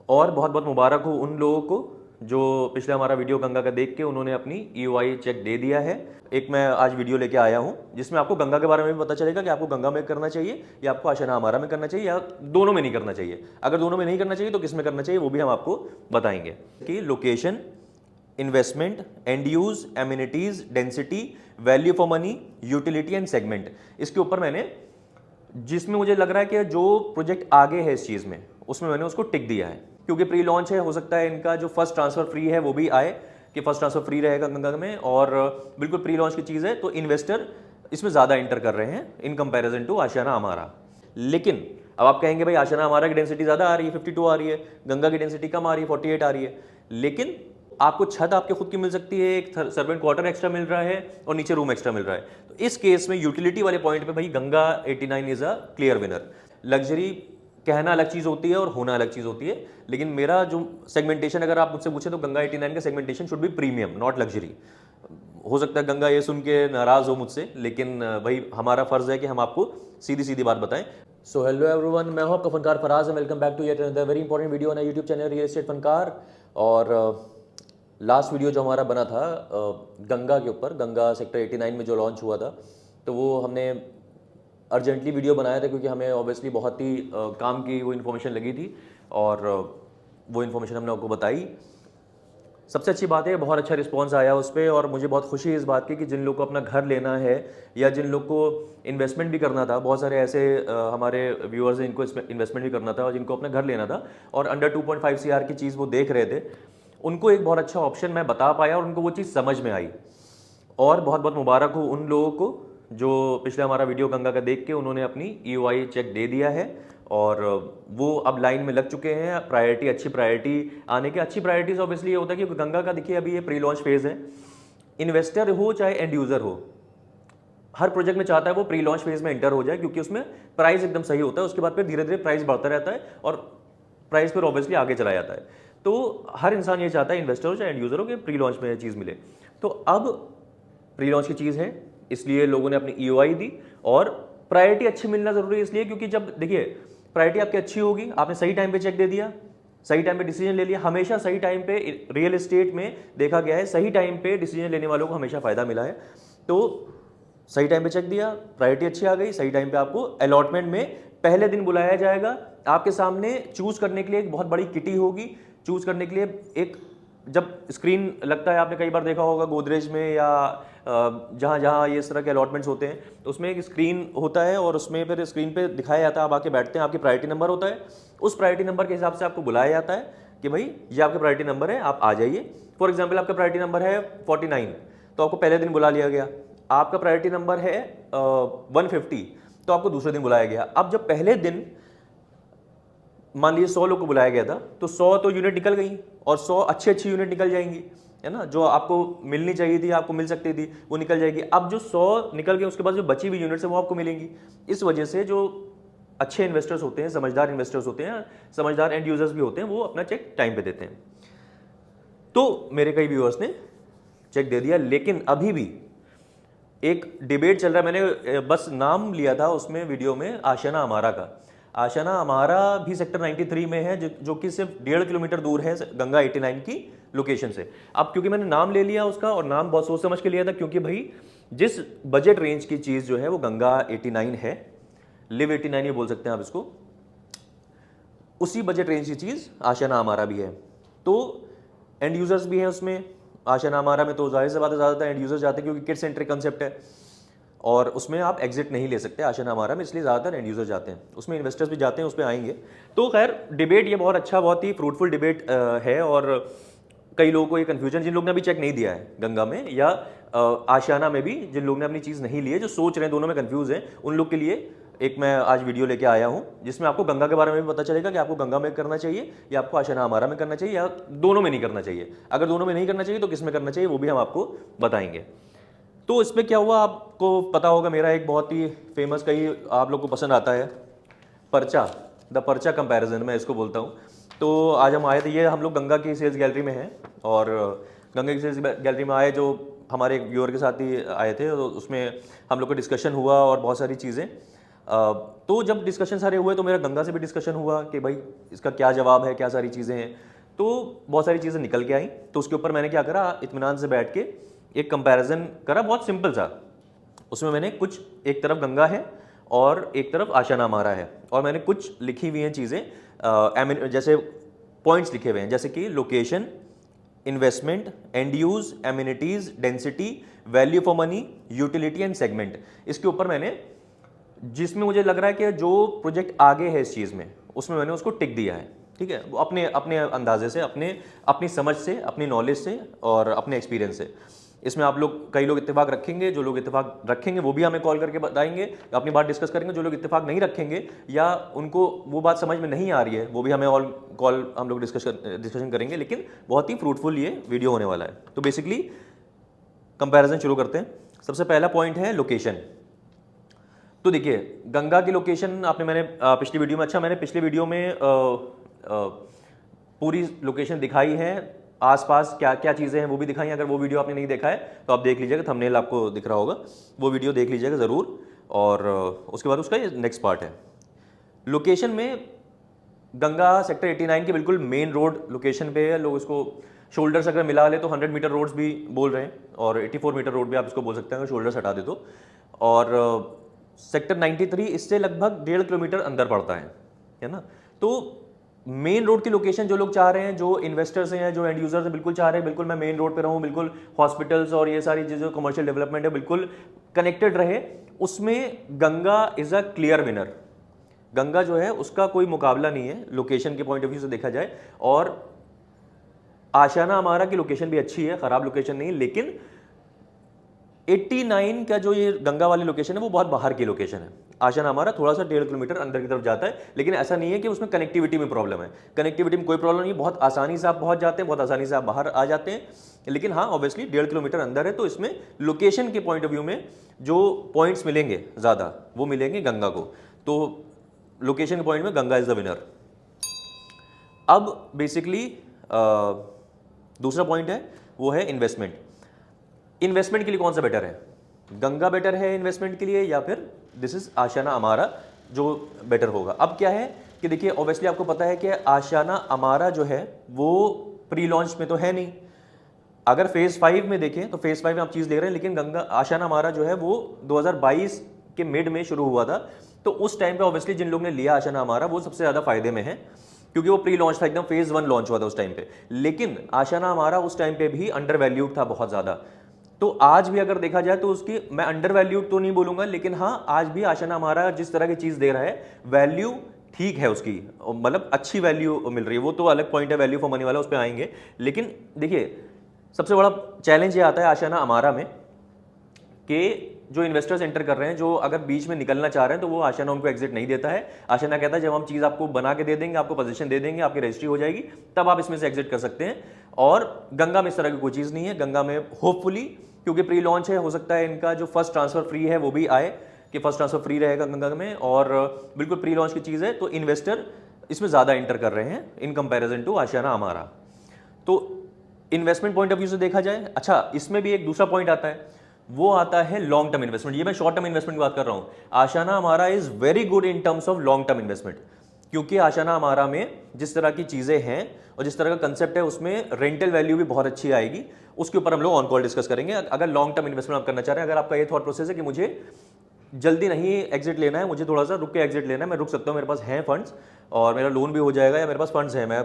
और बहुत बहुत मुबारक हो उन लोगों को जो पिछले हमारा वीडियो गंगा का देख के उन्होंने अपनी EOI चेक दे दिया है। एक मैं आज वीडियो लेके आया हूँ जिसमें आपको गंगा के बारे में भी पता चलेगा कि आपको गंगा में करना चाहिए या आपको आशियाना अमारा में करना चाहिए या दोनों में नहीं करना चाहिए। अगर दोनों में नहीं करना चाहिए तो किस में करना चाहिए वो भी हम आपको बताएंगे कि location, investment, and use, amenities, density, value for money, utility and segment. इसके ऊपर मैंने जिसमें मुझे लग रहा है कि जो प्रोजेक्ट आगे है इस चीज़ में उसमें मैंने उसको टिक दिया है, क्योंकि प्री लॉन्च है, हो सकता है इनका जो फर्स्ट ट्रांसफर फ्री है वो भी आए कि फर्स्ट ट्रांसफर फ्री रहेगा गंगा में, और बिल्कुल प्री लॉन्च की चीज़ है तो इन्वेस्टर इसमें ज़्यादा इंटर कर रहे हैं इन कंपैरिजन टू आशियाना अमारा। लेकिन अब आप कहेंगे भाई आशियाना अमारा की डेंसिटी ज़्यादा आ रही है, 52 आ रही है, गंगा की डेंसिटी कम आ रही है, 48 आ रही है, लेकिन आपको छत आपके खुद की मिल सकती है, एक सर्वेंट क्वार्टर एक्स्ट्रा मिल रहा है और नीचे रूम एक्स्ट्रा मिल रहा है। तो इस केस में यूटिलिटी वाले पॉइंट पे भाई Ganga 89 is a clear winner. Luxury कहना अलग चीज़ होती है और होना अलग चीज़ होती है, लेकिन मेरा जो सेगमेंटेशन अगर आप मुझसे पूछे तो गंगा 89 का segmentation should be premium not luxury. हो सकता है गंगा ये सुन के नाराज हो मुझसे, लेकिन भाई हमारा फर्ज है कि हम आपको सीधी सीधी बात बताएं। सो हेलो एवरीवन, मैं हूं आपका Fankaar Faraz, welcome back to yet another very important video on YouTube channel real estate Fankaar. और लास्ट वीडियो जो हमारा बना था गंगा के ऊपर, गंगा सेक्टर 89 में जो लॉन्च हुआ था, तो वो हमने अर्जेंटली वीडियो बनाया था क्योंकि हमें ऑब्वियसली बहुत ही काम की वो इन्फॉर्मेशन लगी थी और वो इन्फॉर्मेशन हमने आपको बताई। सबसे अच्छी बात है बहुत अच्छा रिस्पांस आया उस पर, और मुझे बहुत खुशी है इस बात की कि जिन लोग को अपना घर लेना है या जिन लोग को इन्वेस्टमेंट भी करना था, बहुत सारे ऐसे हमारे व्यूअर्स हैं जिनको इन्वेस्टमेंट भी करना था और जिनको अपना घर लेना था और अंडर 2.5 CR की चीज़ वो देख रहे थे, उनको एक बहुत अच्छा ऑप्शन मैं बता पाया और उनको वो चीज़ समझ में आई। और बहुत बहुत मुबारक हो उन लोगों को जो पिछले हमारा वीडियो गंगा का देख के उन्होंने अपनी EOI चेक दे दिया है और वो अब लाइन में लग चुके हैं। प्रायोरिटी, अच्छी प्रायोरिटी आने की, अच्छी प्रायोरिटीज ऑब्वियसली ये होता है कि गंगा का देखिए अभी ये प्री लॉन्च फेज है। इन्वेस्टर हो चाहे एंड यूजर हो, हर प्रोजेक्ट में चाहता है वो प्री लॉन्च फेज में एंटर हो जाए, क्योंकि उसमें प्राइस एकदम सही होता है, उसके बाद फिर धीरे धीरे प्राइस बढ़ता रहता है और प्राइस फिर ऑब्वियसली आगे चला जाता है। तो हर इंसान ये चाहता है, इन्वेस्टर हो चाहे एंड यूजर हो, कि प्री लॉन्च में ये चीज़ मिले। तो अब प्री लॉन्च की चीज़ है इसलिए लोगों ने अपनी EOI दी, और प्रायोरिटी अच्छी मिलना जरूरी है इसलिए क्योंकि जब देखिए प्रायोरिटी आपकी अच्छी होगी, आपने सही टाइम पे चेक दे दिया, सही टाइम पे डिसीजन ले लिया। हमेशा सही टाइम पे रियल एस्टेट में देखा गया है, सही टाइम पे डिसीजन लेने वालों को हमेशा फायदा मिला है। तो सही टाइम पे चेक दिया, प्रायोरिटी अच्छी आ गई, सही टाइम पे आपको अलॉटमेंट में पहले दिन बुलाया जाएगा। आपके सामने चूज करने के लिए एक बहुत बड़ी किटी होगी, चूज करने के लिए एक जब स्क्रीन लगता है, आपने कई बार देखा होगा गोदरेज में या जहाँ जहाँ ये इस तरह के अलॉटमेंट्स होते हैं, तो उसमें एक स्क्रीन होता है और उसमें फिर स्क्रीन पे दिखाया जाता है, आप आके बैठते हैं, आपकी प्रायोरिटी नंबर होता है, उस प्रायोरिटी नंबर के हिसाब से आपको बुलाया जाता है कि भाई ये आपका प्रायोरिटी नंबर है, आप आ जाइए। फॉर एग्जाम्पल आपका प्रायोरिटी नंबर है 49, तो आपको पहले दिन बुला लिया गया। आपका प्रायोरिटी नंबर है 150, तो आपको दूसरे दिन बुलाया गया। अब जब पहले दिन मान लीजिए 100 लोग को बुलाया गया था, तो 100 तो यूनिट निकल गई और 100 अच्छी अच्छी यूनिट निकल जाएंगी, है ना, जो आपको मिलनी चाहिए थी, आपको मिल सकती थी, वो निकल जाएगी। अब जो 100 निकल गए उसके बाद जो बची हुई यूनिट्स है वो आपको मिलेंगी। इस वजह से जो अच्छे इन्वेस्टर्स होते हैं, समझदार इन्वेस्टर्स होते हैं, समझदार एंड यूजर्स भी होते हैं, वो अपना चेक टाइम पे देते हैं। तो मेरे कई व्यूअर्स ने चेक दे दिया, लेकिन अभी भी एक डिबेट चल रहा है। मैंने बस नाम लिया था उसमें वीडियो में आशियाना अमारा का। आशियाना अमारा भी सेक्टर 93 में है, जो कि सिर्फ 1.5 किलोमीटर दूर है गंगा 89 की लोकेशन से। अब क्योंकि मैंने नाम ले लिया उसका, और नाम बहुत सोच समझ के लिया था, क्योंकि भाई जिस बजट रेंज की चीज़ जो है वो गंगा 89 है, लिव 89 ये बोल सकते हैं आप इसको, उसी बजट रेंज की चीज़ आशियाना अमारा भी है। तो एंड यूजर्स भी हैं उसमें। आशियाना अमारा में तो जाहिर सी बात है ज़्यादातर एंड यूजर्स जाते हैं क्योंकि किड सेंट्रिक कंसेप्ट है और उसमें आप एग्जिट नहीं ले सकते आशियाना अमारा में, इसलिए ज़्यादातर एंड यूजर जाते हैं उसमें, इन्वेस्टर्स भी जाते हैं, उस पर आएंगे। तो खैर डिबेट ये बहुत अच्छा, बहुत ही फ्रूटफुल डिबेट है, और कई लोगों को ये कन्फ्यूजन, जिन लोगों ने अभी चेक नहीं दिया है गंगा में या आशियाना में भी, जिन लोगों ने अपनी चीज़ नहीं ली है, जो सोच रहे हैं दोनों में कन्फ्यूज हैं, उन लोग के लिए एक मैं आज वीडियो लेके आया हूं जिसमें आपको गंगा के बारे में भी पता चलेगा कि आपको गंगा में करना चाहिए या आपको आशियाना अमारा में करना चाहिए या दोनों में नहीं करना चाहिए। अगर दोनों में नहीं करना चाहिए तो किस में करना चाहिए वो भी हम आपको बताएंगे। तो इसमें क्या हुआ, आपको पता होगा, मेरा एक बहुत ही फेमस, कई आप लोग को पसंद आता है, पर्चा, द पर्चा कंपैरिजन मैं इसको बोलता हूँ। तो आज हम आए थे, ये हम लोग गंगा की सेल्स गैलरी में हैं और गंगा की सेल्स गैलरी में आए, जो हमारे एक व्यूअर के साथ ही आए थे, तो उसमें हम लोग का डिस्कशन हुआ और बहुत सारी चीज़ें। तो जब डिस्कशन सारे हुए तो मेरा गंगा से भी डिस्कशन हुआ कि भाई इसका क्या जवाब है, क्या सारी चीज़ें हैं। तो बहुत सारी चीज़ें निकल के आई, तो उसके ऊपर मैंने क्या करा, इत्मीनान से बैठ के एक कंपैरिजन करा, बहुत सिंपल सा। उसमें मैंने कुछ, एक तरफ गंगा है और एक तरफ आशाना हमारा है, और मैंने कुछ लिखी हुई हैं चीज़ें, जैसे पॉइंट्स लिखे हुए हैं, जैसे कि location, investment, and use, amenities, density, value for money, utility and segment. इसके ऊपर मैंने, जिसमें मुझे लग रहा है कि जो प्रोजेक्ट आगे है इस चीज़ में, उसमें मैंने उसको टिक दिया है। ठीक है, वो अपने अपने अंदाजे से, अपनी समझ से, अपनी नॉलेज से और अपने एक्सपीरियंस से। इसमें आप लोग, कई लोग इत्तेफाक रखेंगे, जो लोग इत्तेफाक रखेंगे वो भी हमें कॉल करके बताएंगे, अपनी बात डिस्कस करेंगे। जो लोग इत्तेफाक नहीं रखेंगे या उनको वो बात समझ में नहीं आ रही है, वो भी हमें कॉल हम लोग डिस्कशन करेंगे। लेकिन बहुत ही फ्रूटफुल ये वीडियो होने वाला है। तो बेसिकली कंपैरिजन शुरू करते हैं। सबसे पहला पॉइंट है लोकेशन। तो देखिए, गंगा की लोकेशन आपने, मैंने पिछली वीडियो में, अच्छा मैंने पिछली वीडियो में पूरी लोकेशन दिखाई है, आसपास क्या क्या चीज़ें हैं वो भी दिखाई हैं। अगर वो वीडियो आपने नहीं देखा है तो आप देख लीजिएगा, थंबनेल आपको दिख रहा होगा, वो वीडियो देख लीजिएगा ज़रूर। और उसके बाद उसका ये नेक्स्ट पार्ट है। लोकेशन में गंगा सेक्टर 89 के बिल्कुल मेन रोड लोकेशन पे है। लोग इसको शोल्डर्स अगर मिला ले तो 100 मीटर रोड्स भी बोल रहे हैं, और 84 मीटर रोड भी आप इसको बोल सकते हैं अगर शोल्डर्स हटा दे तो। और सेक्टर 93 इससे लगभग 1.5 किलोमीटर अंदर पड़ता है ना। तो मेन रोड की लोकेशन जो लोग चाह रहे हैं, जो इन्वेस्टर्स हैं, जो एंड यूजर्स हैं, बिल्कुल चाह रहे हैं बिल्कुल मैं मेन रोड पे रहूं, बिल्कुल हॉस्पिटल्स और ये सारी चीज़ें, कमर्शियल डेवलपमेंट है, बिल्कुल कनेक्टेड रहे, उसमें Ganga is a clear winner. Ganga जो है उसका कोई मुकाबला नहीं है लोकेशन के पॉइंट ऑफ व्यू से देखा जाए। और आशाना हमारा की लोकेशन भी अच्छी है, खराब लोकेशन नहीं, लेकिन 89 का जो ये गंगा वाली लोकेशन है वो बहुत बाहर की लोकेशन है। आशाना हमारा थोड़ा सा 1.5 किलोमीटर अंदर की तरफ जाता है, लेकिन ऐसा नहीं है कि उसमें कनेक्टिविटी में प्रॉब्लम है। कनेक्टिविटी में कोई प्रॉब्लम नहीं है, बहुत आसानी से आप पहुंच जाते हैं, बहुत आसानी से आप बाहर आ जाते हैं। लेकिन हाँ, ऑब्वियसली 1.5 किलोमीटर अंदर है, तो इसमें लोकेशन के पॉइंट ऑफ व्यू में जो पॉइंट्स मिलेंगे ज़्यादा, वो मिलेंगे गंगा को। तो लोकेशन के पॉइंट में गंगा इज द विनर। अब बेसिकली दूसरा पॉइंट है वो है इन्वेस्टमेंट। इन्वेस्टमेंट के लिए कौन सा बेटर है, गंगा बेटर है इन्वेस्टमेंट के लिए, या फिर दिस इज आशाना अमारा जो बेटर होगा। अब क्या है कि देखिए, ऑब्वियसली आपको पता है कि आशाना अमारा जो है वो प्री लॉन्च में तो है नहीं। अगर फेज 5 में देखें तो फेज 5 में आप चीज़ ले रहे हैं, लेकिन गंगा आशाना अमारा जो है वो 2022 के मिड में शुरू हुआ था। तो उस टाइम पे ऑब्वियसली जिन लोगों ने लिया आशाना अमारा वो सबसे ज़्यादा फायदे में है, क्योंकि वो प्री लॉन्च था, एकदम फेज 1 लॉन्च हुआ था उस टाइम पे। लेकिन आशाना हमारा उस टाइम पे भी अंडर वैल्यूड था बहुत ज़्यादा। तो आज भी अगर देखा जाए तो उसकी, मैं अंडर वैल्यूड तो नहीं बोलूंगा, लेकिन हाँ आज भी आशाना हमारा जिस तरह की चीज़ दे रहा है, वैल्यू ठीक है उसकी, मतलब अच्छी वैल्यू मिल रही है। वो तो अलग पॉइंट है, वैल्यू फॉर मनी वाला, उस पर आएंगे। लेकिन देखिए, सबसे बड़ा चैलेंज ये आता है आशाना हमारा में कि जो इन्वेस्टर्स एंटर कर रहे हैं, जो अगर बीच में निकलना चाह रहे हैं, तो वो आशाना उनको एग्जिट नहीं देता है। आशाना कहता है जब हम चीज़ आपको बना के दे देंगे, आपको पोजीशन दे देंगे, आपकी रजिस्ट्री हो जाएगी, तब आप इसमें से एग्जिट कर सकते हैं। और गंगा में इस तरह की कोई चीज़ नहीं है। गंगा में होपफुली, क्योंकि प्री लॉन्च है, हो सकता है इनका जो फर्स्ट ट्रांसफर फ्री है वो भी आए, कि फर्स्ट ट्रांसफर फ्री रहेगा गंगा में, और बिल्कुल प्री लॉन्च की चीज़ है, तो इन्वेस्टर इसमें ज़्यादा एंटर कर रहे हैं इन कंपेरिजन टू आशाना हमारा। तो इन्वेस्टमेंट पॉइंट ऑफ व्यू से देखा जाए, अच्छा इसमें भी एक दूसरा पॉइंट आता है, वो आता है लॉन्ग टर्म इन्वेस्टमेंट। ये मैं शॉर्ट टर्म इन्वेस्टमेंट की बात कर रहा हूं। आशाना हमारा is very good in terms of long term investment, क्योंकि आशाना हमारा में जिस तरह की चीजें हैं और जिस तरह का कंसेप्ट है, उसमें रेंटल वैल्यू भी बहुत अच्छी आएगी। उसके ऊपर हम लोग ऑन कॉल डिस्कस करेंगे। अगर लॉन्ग टर्म इन्वेस्टमेंट आप करना चाह रहे हैं, अगर आपका ये थॉट प्रोसेस है कि मुझे जल्दी नहीं एग्जिट लेना है, मुझे थोड़ा सा रुक के एग्जिट लेना है, मैं रुक सकता हूँ, मेरे पास हैं फंड्स और मेरा लोन भी हो जाएगा, या मेरे पास फंड्स हैं, मैं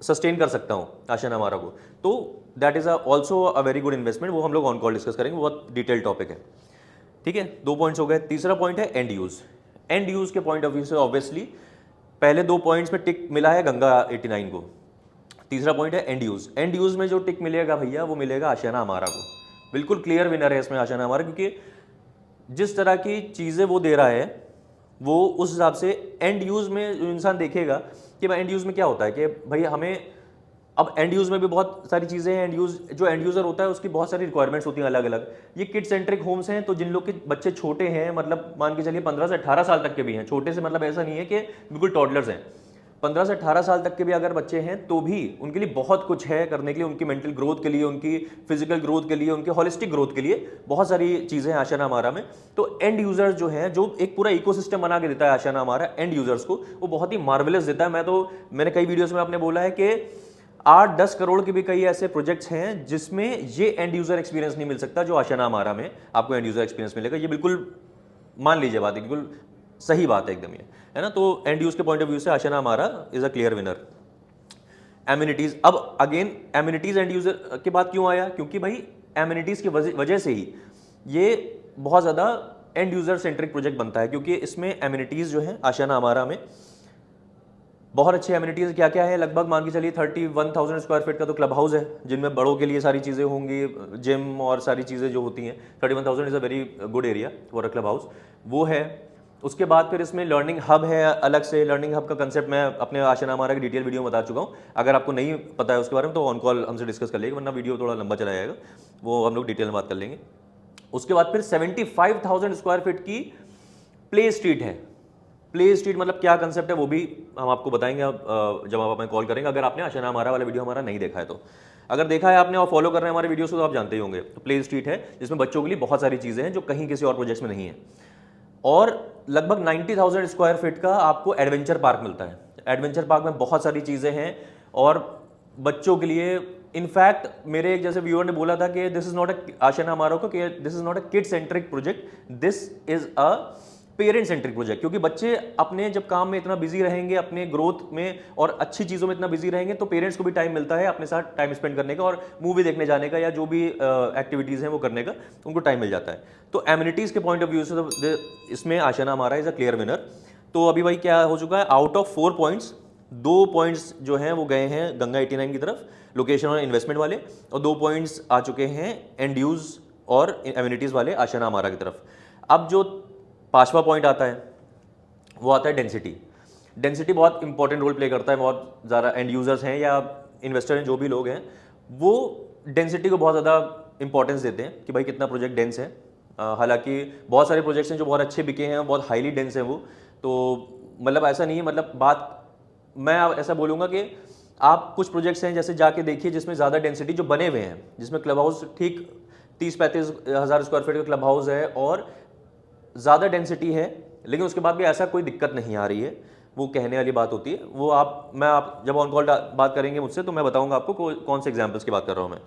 सस्टेन कर सकता हूँ आशाना हमारा को, तो that is also a very good investment. वो हम लोग ऑन कॉल डिस्कस करेंगे, बहुत डिटेल टॉपिक है। ठीक है, 2 पॉइंट्स हो गए। तीसरा पॉइंट है एंड यूज। एंड यूज के पॉइंट ऑफ व्यू से ऑब्वियसली पहले 2 पॉइंट्स में टिक मिला है गंगा 89 को। तीसरा पॉइंट है एंड यूज। एंड यूज में जो टिक मिलेगा भैया, वो मिलेगा आशाना हमारा को। बिल्कुल क्लियर विनर है इसमें आशाना हमारा, क्योंकि जिस तरह की चीज़ें वो दे रहा है, वो उस हिसाब से एंड यूज में जो इंसान देखेगा कि भाई एंड यूज में क्या होता है कि भाई हमें, अब एंड यूज में भी बहुत सारी चीज़ें हैं। एंड यूज, जो एंड यूज़र होता है उसकी बहुत सारी रिक्वायरमेंट्स होती हैं अलग अलग। ये किड सेंट्रिक होम्स हैं, तो जिन लोग के बच्चे छोटे हैं, मतलब मान के चलिए 15 से 18 साल तक के भी हैं, छोटे से मतलब ऐसा नहीं है कि बिल्कुल टॉडलर्स हैं, 15 से 18 साल तक के भी अगर बच्चे हैं तो भी उनके लिए बहुत कुछ है करने के लिए, उनकी मेंटल ग्रोथ के लिए, उनकी फिजिकल ग्रोथ के लिए, उनकी होलिस्टिक ग्रोथ के लिए बहुत सारी चीज़ें हैं आशियाना अमारा में। तो एंड यूजर्स जो हैं, जो एक पूरा इकोसिस्टम बना के देता है आशियाना अमारा एंड यूजर्स को, वो बहुत ही मार्वेलस देता है। मैंने कई वीडियोस में आपने बोला है कि 8-10 करोड़ के भी कई ऐसे प्रोजेक्ट्स हैं जिसमें ये एंड यूजर एक्सपीरियंस नहीं मिल सकता जो आशियाना अमारा में आपको एंड यूजर एक्सपीरियंस मिलेगा। ये बिल्कुल मान लीजिए बात है, बिल्कुल सही बात है एकदम, ये है ना। तो एंड यूज के पॉइंट ऑफ व्यू से आशियाना अमारा is a clear winner. Amenities, अब अगेन एमिनिटीज एंड यूजर के बाद क्यों आया? क्योंकि भाई एमिनिटीज की वजह से ही ये बहुत ज़्यादा एंड यूजर सेंट्रिक प्रोजेक्ट बनता है, क्योंकि इसमें एमिनिटीज जो है आशियाना अमारा में बहुत अच्छे एमिनिटीज क्या क्या है। लगभग मान के चलिए 31,000 स्क्वायर फीट का तो क्लब हाउस है, जिनमें बड़ों के लिए सारी चीज़ें होंगी, जिम और सारी चीज़ें जो होती हैं। 31,000 is a very good area for a club house, वो है। उसके बाद फिर इसमें लर्निंग हब है अलग से। लर्निंग हब का कंसेप्ट मैं अपने आशियाना अमारा की डिटेल वीडियो में बता चुका हूँ। अगर आपको नहीं पता है उसके बारे में तो ऑन कॉल हमसे डिस्कस कर लेंगे, वरना वीडियो थोड़ा लंबा चला जाएगा, वो हम लोग डिटेल में बात कर लेंगे। उसके बाद फिर 75,000 स्क्वायर फीट की प्ले स्ट्रीट है। प्ले स्ट्रीट मतलब क्या कंसेप्ट है वो भी हम आपको बताएंगे जब आप हमें कॉल करेंगे, अगर आपने आशियाना अमारा वाला वीडियो हमारा नहीं देखा है तो। अगर देखा है आपने और फॉलो कर रहे हैं हमारे वीडियोस को तो आप जानते ही होंगे। तो प्ले स्ट्रीट है जिसमें बच्चों के लिए बहुत सारी चीज़ें हैं जो कहीं किसी और प्रोजेक्ट्स में नहीं है। और लगभग 90,000 स्क्वायर फीट का आपको एडवेंचर पार्क मिलता है। एडवेंचर पार्क में बहुत सारी चीज़ें हैं और बच्चों के लिए, इनफैक्ट मेरे एक जैसे व्यूअर ने बोला था कि दिस इज नॉट अ आशियाना अमारा को कि this is not a kid centric project, this is a parent centric project. क्योंकि बच्चे अपने जब काम में इतना बिजी रहेंगे, अपने ग्रोथ में और अच्छी चीज़ों में इतना बिजी रहेंगे, तो पेरेंट्स को भी टाइम मिलता है अपने साथ टाइम स्पेंड करने का और मूवी देखने जाने का या जो भी एक्टिविटीज़ हैं वो करने का उनको टाइम मिल जाता है। तो एमिनिटीज़ के पॉइंट ऑफ व्यू से इसमें आशियाना अमारा इज अ क्लियर विनर। तो अभी भाई क्या हो चुका है, आउट ऑफ 4 पॉइंट्स 2 पॉइंट्स जो हैं वो गए हैं गंगा 89 की तरफ, लोकेशन और इन्वेस्टमेंट वाले, और 2 पॉइंट्स आ चुके हैं एंड यूज और एमिनिटीज़ वाले आशियाना अमारा की तरफ। अब जो 5वां पॉइंट आता है वो आता है डेंसिटी। डेंसिटी बहुत इंपॉर्टेंट रोल प्ले करता है। बहुत ज़्यादा एंड यूजर्स हैं या इन्वेस्टर हैं, जो भी लोग हैं, वो डेंसिटी को बहुत ज़्यादा इंपॉर्टेंस देते हैं कि भाई कितना प्रोजेक्ट डेंस है। हालांकि बहुत सारे प्रोजेक्ट्स हैं जो बहुत अच्छे बिके हैं, बहुत हाईली डेंस हैं वो, तो मतलब ऐसा नहीं है, मतलब बात मैं ऐसा बोलूँगा कि आप कुछ प्रोजेक्ट्स हैं जैसे जाके देखिए जिसमें ज़्यादा डेंसिटी जो बने हुए हैं, जिसमें क्लब हाउस ठीक 30-35 हज़ार स्क्वायर फीट का क्लब हाउस है और ज़्यादा डेंसिटी है, लेकिन उसके बाद भी ऐसा कोई दिक्कत नहीं आ रही है, वो कहने वाली बात होती है। वो आप जब ऑन कॉल बात करेंगे मुझसे तो मैं बताऊंगा आपको कौन से एग्जांपल्स की बात कर रहा हूं मैं।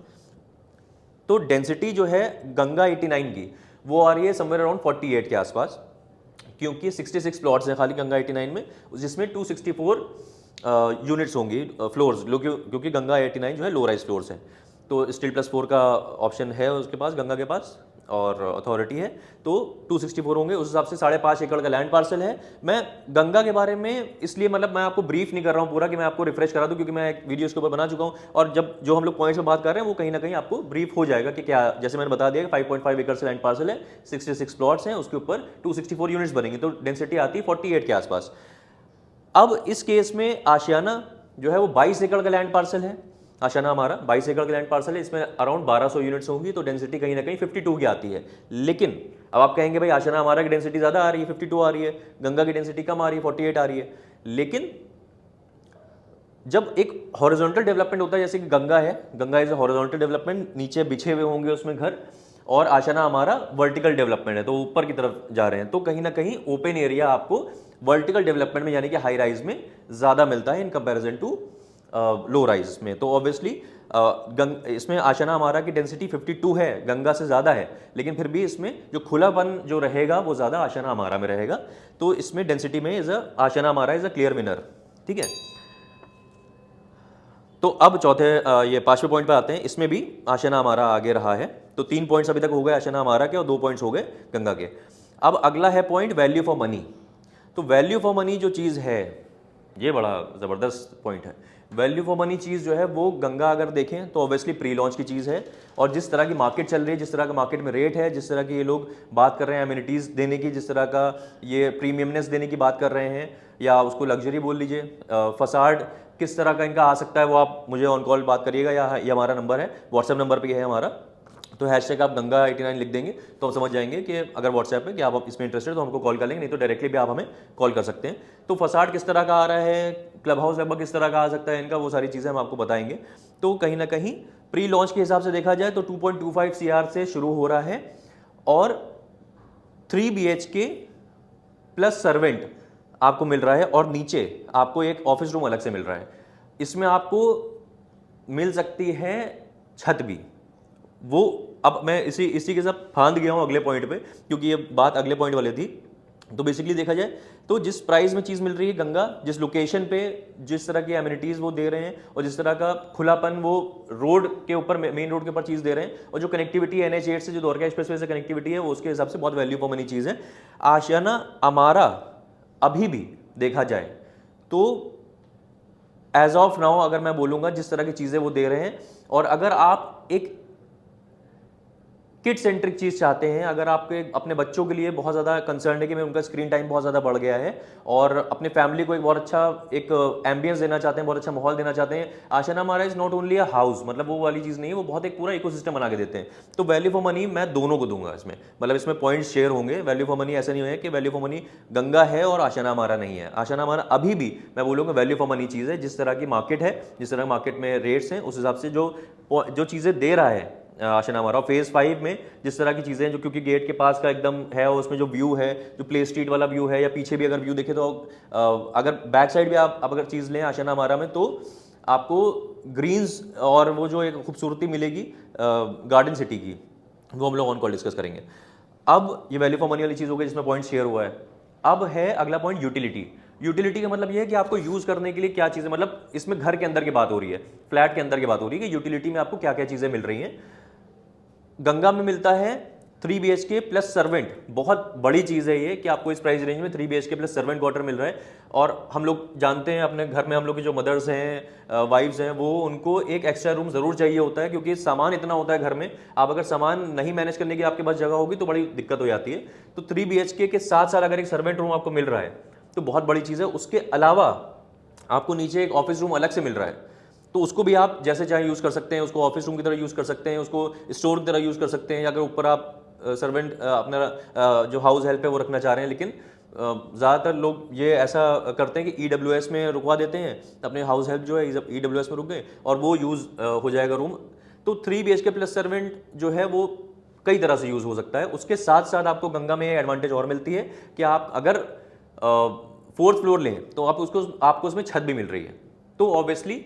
तो डेंसिटी जो है गंगा 89 की वो आ रही है समवेयर अराउंड 48 के आसपास, क्योंकि 66 प्लॉट्स हैं खाली गंगा 89 में, जिसमें 264 यूनिट्स होंगी, फ्लोर्स, क्योंकि गंगा 89 जो है लो राइज फ्लोर्स हैं। तो स्टील प्लस 4 का ऑप्शन है उसके पास, गंगा के पास, और अथॉरिटी है, तो 264 होंगे। उस हिसाब से 5.5 एकड़ का लैंड पार्सल है। मैं गंगा के बारे में इसलिए मतलब मैं आपको ब्रीफ नहीं कर रहा हूँ पूरा कि मैं आपको रिफ्रेश करा दूँ, क्योंकि मैं एक वीडियो इसके ऊपर बना चुका हूँ और जब जो हम लोग पॉइंट्स में बात कर रहे हैं वो कहीं ना कहीं आपको ब्रीफ हो जाएगा कि क्या, जैसे मैंने बता दिया 5.5 एकड़ से लैंड पार्सल है, 66 प्लॉट्स हैं, उसके ऊपर 264 यूनिट्स बनेंगे, तो डेंसिटी आती है 48 के आसपास। अब इस केस में आशियाना जो है वो 22 एकड़ का लैंड पार्सल है। आशियाना हमारा 22 एकड़ का लैंड पार्सल है, इसमें अराउंड 1200 यूनिट्स होंगी, तो डेंसिटी कहीं ना कहीं 52 की आती है। लेकिन अब आप कहेंगे भाई आशियाना हमारा की डेंसिटी ज़्यादा आ रही है, 52 आ रही है, गंगा की डेंसिटी कम आ रही है, 48 आ रही है। लेकिन जब एक हॉरिजॉन्टल डेवलपमेंट होता है, जैसे कि गंगा है, Ganga is a horizontal development, नीचे बिछे हुए होंगे उसमें घर, और आशियाना हमारा वर्टिकल डेवलपमेंट है, तो ऊपर की तरफ जा रहे हैं, तो कहीं ना कहीं ओपन एरिया आपको वर्टिकल डेवलपमेंट में यानी कि हाई राइज में ज़्यादा मिलता है in comparison to low rise में। तो ऑब्वियसली इसमें आशियाना हमारा की डेंसिटी 52 है, गंगा से ज़्यादा है, लेकिन फिर भी इसमें जो खुलापन जो रहेगा वो ज़्यादा आशियाना हमारा में रहेगा। तो इसमें डेंसिटी में आशियाना हमारा इज अ क्लियर विनर। ठीक है, तो अब चौथे ये 5वें पॉइंट पे आते हैं। इसमें भी आशियाना हमारा आगे रहा है, तो 3 पॉइंट्स अभी तक हो गए आशियाना हमारा के और 2 पॉइंट्स हो गए गंगा के। अब अगला है पॉइंट वैल्यू फॉर मनी। तो वैल्यू फॉर मनी जो चीज़ है ये बड़ा ज़बरदस्त पॉइंट है। वैल्यू फॉर मनी चीज़ जो है वो गंगा अगर देखें तो ऑब्वियसली प्री लॉन्च की चीज़ है, और जिस तरह की मार्केट चल रही है, जिस तरह का मार्केट में रेट है, जिस तरह की ये लोग बात कर रहे हैं एमिनिटीज़ देने की, जिस तरह का ये प्रीमियमनेस देने की बात कर रहे हैं, या उसको लग्जरी बोल लीजिए, फसाड किस तरह का इनका आ सकता है, वो आप मुझे ऑन कॉल बात करिएगा, या ये हमारा नंबर है, व्हाट्सएप नंबर पे है हमारा, तो हैशटैग आप गंगा 89 लिख देंगे तो हम समझ जाएंगे कि अगर व्हाट्सएप पे कि आप इसमें इंटरेस्टेड तो हमको कॉल कर लेंगे, नहीं तो डायरेक्टली भी आप हमें कॉल कर सकते हैं। तो फसाड किस तरह का आ रहा है, क्लब हाउस लगभग किस तरह का आ सकता है इनका, वो सारी चीज़ें हम आपको बताएंगे। तो कहीं ना कहीं प्री लॉन्च के हिसाब से देखा जाए तो 2.25 CR से शुरू हो रहा है और 3 BHK प्लस सर्वेंट आपको मिल रहा है और नीचे आपको एक ऑफिस रूम अलग से मिल रहा है। इसमें आपको मिल सकती है छत भी। वो अब मैं इसी के साथ फांद गया हूं अगले पॉइंट पे, क्योंकि ये बात अगले पॉइंट वाली थी। तो बेसिकली देखा जाए तो जिस प्राइस में चीज़ मिल रही है गंगा, जिस लोकेशन पे जिस तरह की एमिनिटीज़ वो दे रहे हैं और जिस तरह का खुलापन वो रोड के ऊपर, मेन रोड के ऊपर चीज़ दे रहे हैं, और जो कनेक्टिविटी NH8 से, जो द्वारका एक्सप्रेसवे से कनेक्टिविटी है, वो उसके हिसाब से बहुत वैल्यू फॉर मनी चीज़ है। आशियाना अमारा अभी भी देखा जाए तो एज ऑफ नाउ अगर मैं बोलूँगा जिस तरह की चीज़ें वो दे रहे हैं, और अगर आप एक किड सेंट्रिक चीज़ चाहते हैं, अगर आपके अपने बच्चों के लिए बहुत ज़्यादा कंसर्न है कि मैं उनका स्क्रीन टाइम बहुत ज़्यादा बढ़ गया है, और अपने फैमिली को एक बहुत अच्छा एक एम्बियंस देना चाहते हैं, बहुत अच्छा माहौल देना चाहते हैं, आशियाना हमारा is not only a house, मतलब वो वाली चीज़ नहीं है, वो बहुत एक पूरा इकोसिस्टम बना के देते हैं। तो वैल्यू फॉर मनी मैं दोनों को दूंगा इसमें, मतलब इसमें पॉइंट शेयर होंगे। वैल्यू फॉर मनी ऐसा नहीं है कि वैल्यू फॉर मनी गंगा है और आशियाना हमारा नहीं है। आशियाना हमारा अभी भी मैं बोलूँगा वैल्यू फॉर मनी चीज़ है। जिस तरह की मार्केट है, जिस तरह मार्केट में रेट्स हैं, उस हिसाब से जो चीज़ें दे रहा है आशियाना हमारा। फेज 5 में जिस तरह की चीज़ें, जो क्योंकि गेट के पास का एकदम है, और उसमें जो व्यू है, जो प्ले स्ट्रीट वाला व्यू है, या पीछे भी अगर व्यू देखे तो अगर बैक साइड भी आप अगर चीज़ लें आशियाना हमारा में, तो आपको ग्रीन्स और वो जो एक खूबसूरती मिलेगी गार्डन सिटी की, वो हम लोग ऑन कॉल डिस्कस करेंगे। अब ये वैल्यू फॉर मनी वाली चीज़ हो गई जिसमें पॉइंट शेयर हुआ है। अब है अगला पॉइंट यूटिलिटी। यूटिलिटी का मतलब ये है कि आपको यूज करने के लिए क्या चीज़ें, मतलब इसमें घर के अंदर की बात हो रही है, फ्लैट के अंदर की बात हो रही है कि यूटिलिटी में आपको क्या क्या चीज़ें मिल रही हैं। गंगा में मिलता है 3 BHK प्लस सर्वेंट। बहुत बड़ी चीज़ है ये कि आपको इस प्राइस रेंज में 3 BHK प्लस सर्वेंट क्वार्टर मिल रहा है। और हम लोग जानते हैं अपने घर में हम लोग की जो मदर्स हैं, वाइफ्स हैं, वो उनको एक एक्स्ट्रा रूम ज़रूर चाहिए होता है, क्योंकि सामान इतना होता है घर में। आप अगर सामान नहीं मैनेज करने की आपके पास जगह होगी तो बड़ी दिक्कत हो जाती है। तो 3 BHK के साथ साथ अगर एक सर्वेंट रूम आपको मिल रहा है तो बहुत बड़ी चीज़ है। उसके अलावा आपको नीचे एक ऑफिस रूम अलग से मिल रहा है, तो उसको भी आप जैसे चाहे यूज़ कर सकते हैं। उसको ऑफिस रूम की तरह यूज़ कर सकते हैं, उसको स्टोर की तरह यूज़ कर सकते हैं, या अगर ऊपर आप सर्वेंट अपना जो हाउस हेल्प है वो रखना चाह रहे हैं। लेकिन ज़्यादातर लोग ये ऐसा करते हैं कि EWS में रुकवा देते हैं, अपने हाउस हेल्प जो है EWS में रुक गए और वो यूज़ हो जाएगा रूम। तो 3 BHK प्लस सर्वेंट जो है वो कई तरह से यूज़ हो सकता है। उसके साथ साथ आपको गंगा में एडवांटेज और मिलती है कि आप अगर 4th फ्लोर लें तो आपको उसमें छत भी मिल रही है। तो obviously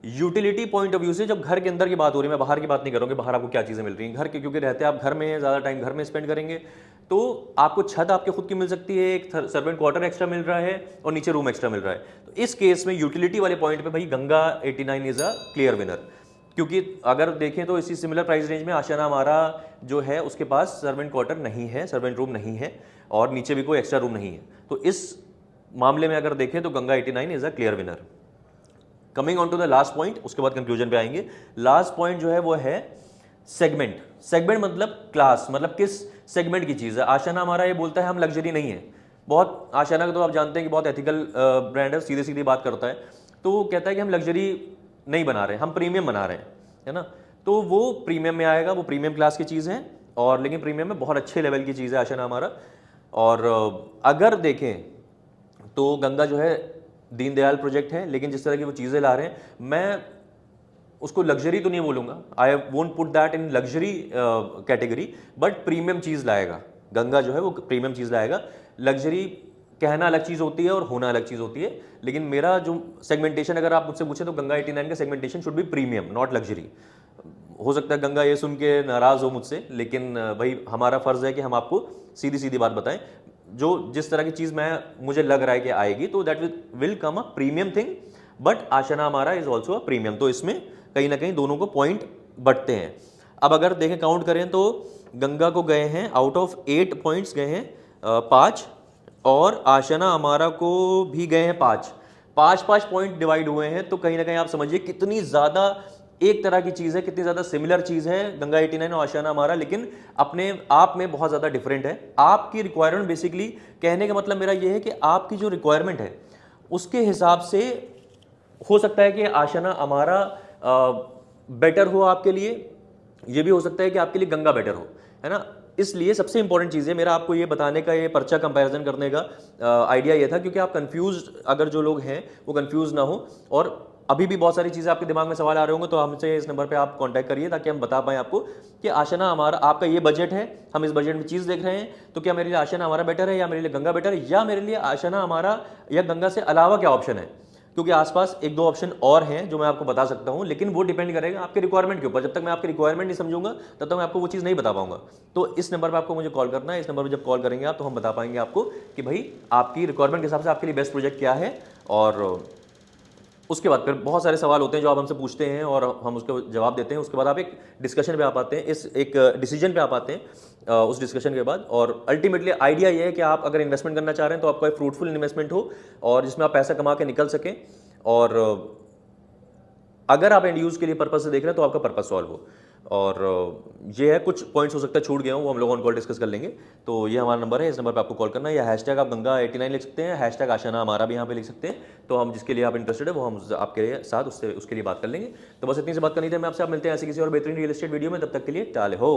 utility point of view से, जब घर के अंदर की बात हो रही है, मैं बाहर की बात नहीं करूँगी, बाहर आपको क्या चीज़ें मिल रही हैं, घर के क्योंकि रहते हैं आप घर में, ज़्यादा टाइम घर में स्पेंड करेंगे, तो आपको छत आपके खुद की मिल सकती है, एक सर्वेंट क्वार्टर एक्स्ट्रा मिल रहा है और नीचे रूम एक्स्ट्रा मिल रहा है। तो इस केस में यूटिलिटी वाले पॉइंट पे भाई Ganga 89 is a clear winner. क्योंकि अगर देखें तो इसी सिमिलर प्राइस रेंज में आशियाना हमारा जो है उसके पास सर्वेंट क्वार्टर नहीं है, सर्वेंट रूम नहीं है, और नीचे भी कोई एक्स्ट्रा रूम नहीं है। तो इस मामले में अगर देखें तो Ganga 89 is a clear winner. Coming on to the last point, उसके बाद कंक्लूजन पे आएंगे। लास्ट पॉइंट जो है वो है सेगमेंट। सेगमेंट मतलब क्लास, मतलब किस सेगमेंट की चीज़ है। आशियाना हमारा ये बोलता है हम लग्जरी नहीं है। बहुत आशियाना को तो आप जानते हैं कि बहुत एथिकल ब्रांड है, सीधे सीधी बात करता है। तो वो कहता है कि हम लग्जरी नहीं बना रहे, हम प्रीमियम बना रहे हैं, है ना। तो वो प्रीमियम में आएगा, वो प्रीमियम क्लास की चीज़ है, और लेकिन प्रीमियम में बहुत अच्छे लेवल की चीज़ है आशियाना हमारा। और अगर देखें तो गंगा जो है दीनदयाल प्रोजेक्ट है, लेकिन जिस तरह की वो चीज़ें ला रहे हैं, मैं उसको लग्जरी तो नहीं बोलूँगा, I won't put that in luxury category, but premium चीज़ लाएगा। गंगा जो है वो प्रीमियम चीज़ लाएगा। लग्जरी कहना अलग चीज़ होती है और होना अलग चीज़ होती है, लेकिन मेरा जो सेगमेंटेशन अगर आप मुझसे पूछे तो गंगा 89 का segmentation should be premium, not luxury. हो सकता है गंगा ये सुन के नाराज़ हो मुझसे, लेकिन भाई हमारा फ़र्ज़ है कि हम आपको सीधी सीधी बात बताएं। जो जिस तरह की चीज़ मुझे लग रहा है कि आएगी, तो that will come a premium thing, but Ashiana हमारा इज ऑल्सो अ प्रीमियम। तो इसमें कहीं ना कहीं दोनों को पॉइंट बटते हैं। अब अगर देखें काउंट करें तो गंगा को गए हैं आउट ऑफ 8 पॉइंट्स गए हैं 5, और आशियाना हमारा को भी गए हैं 5। 5 पॉइंट डिवाइड हुए हैं। तो कहीं ना कहीं आप समझिए कितनी ज़्यादा एक तरह की चीज़ है, कितनी ज़्यादा सिमिलर चीज़ है गंगा 89 और आशियाना हमारा, लेकिन अपने आप में बहुत ज़्यादा डिफरेंट है। आपकी रिक्वायरमेंट, बेसिकली कहने का मतलब मेरा ये है कि आपकी जो रिक्वायरमेंट है उसके हिसाब से हो सकता है कि आशियाना हमारा बेटर हो आपके लिए, ये भी हो सकता है कि आपके लिए गंगा बेटर हो, है ना। इसलिए सबसे इंपॉर्टेंट चीज़ है मेरा आपको ये बताने का, ये पर्चा कंपैरिजन करने का आइडिया ये था, क्योंकि आप कंफ्यूज, अगर जो लोग हैं वो कंफ्यूज ना हो, और अभी भी बहुत सारी चीज़ें आपके दिमाग में सवाल आ रहे होंगे, तो हमसे इस नंबर पे आप कांटेक्ट करिए, ताकि हम बता पाएँ आपको कि आशना हमारा, आपका ये बजट है, हम इस बजट में चीज़ देख रहे हैं, तो क्या मेरे लिए आशना हमारा बेटर है, या मेरे लिए गंगा बेटर है, या मेरे लिए आशना हमारा या गंगा से अलावा क्या ऑप्शन है। क्योंकि आसपास एक दो ऑप्शन और हैं जो मैं आपको बता सकता हूं, लेकिन वो डिपेंड करेगा आपके रिक्वायरमेंट के ऊपर। जब तक मैं आपकी रिक्वायरमेंट नहीं समझूंगा तब तक मैं आपको वो चीज़ नहीं बता पाऊंगा। तो इस नंबर पर आपको मुझे कॉल करना है। इस नंबर पर जब कॉल करेंगे आप, तो हम बता पाएंगे आपको कि भाई आपकी रिक्वायरमेंट के हिसाब से आपके लिए बेस्ट प्रोजेक्ट क्या है। और उसके बाद फिर बहुत सारे सवाल होते हैं जो आप हमसे पूछते हैं और हम उसके जवाब देते हैं। उसके बाद आप एक डिस्कशन पे आ पाते हैं, इस एक डिसीजन पे आ पाते हैं उस डिस्कशन के बाद। और अल्टीमेटली आइडिया ये है कि आप अगर इन्वेस्टमेंट करना चाह रहे हैं तो आपका एक फ्रूटफुल इन्वेस्टमेंट हो, और जिसमें आप पैसा कमा के निकल सकें। और अगर आप एंड यूज के लिए पर्पज से देख रहे हैं तो आपका पर्पज सॉल्व हो। और ये है, कुछ पॉइंट्स हो सकता है छूट गया हूँ, वो हम लोग ऑन कॉल डिस्कस कर लेंगे। तो ये हमारा नंबर है, इस नंबर पे आपको कॉल करना है, या हैशटैग आप गंगा89 लिख सकते हैं, हैशटैग आशाना हमारा भी यहाँ पे लिख सकते हैं। तो हम जिसके लिए आप इंटरेस्टेड है वो हम आपके साथ उससे उसके लिए बात कर लेंगे। तो बस इतनी सी बात करनी थी मैं आपसे। आप मिलते हैं ऐसे किसी और बेहतरीन रियल एस्टेट वीडियो में, तब तक के लिए टाले हो।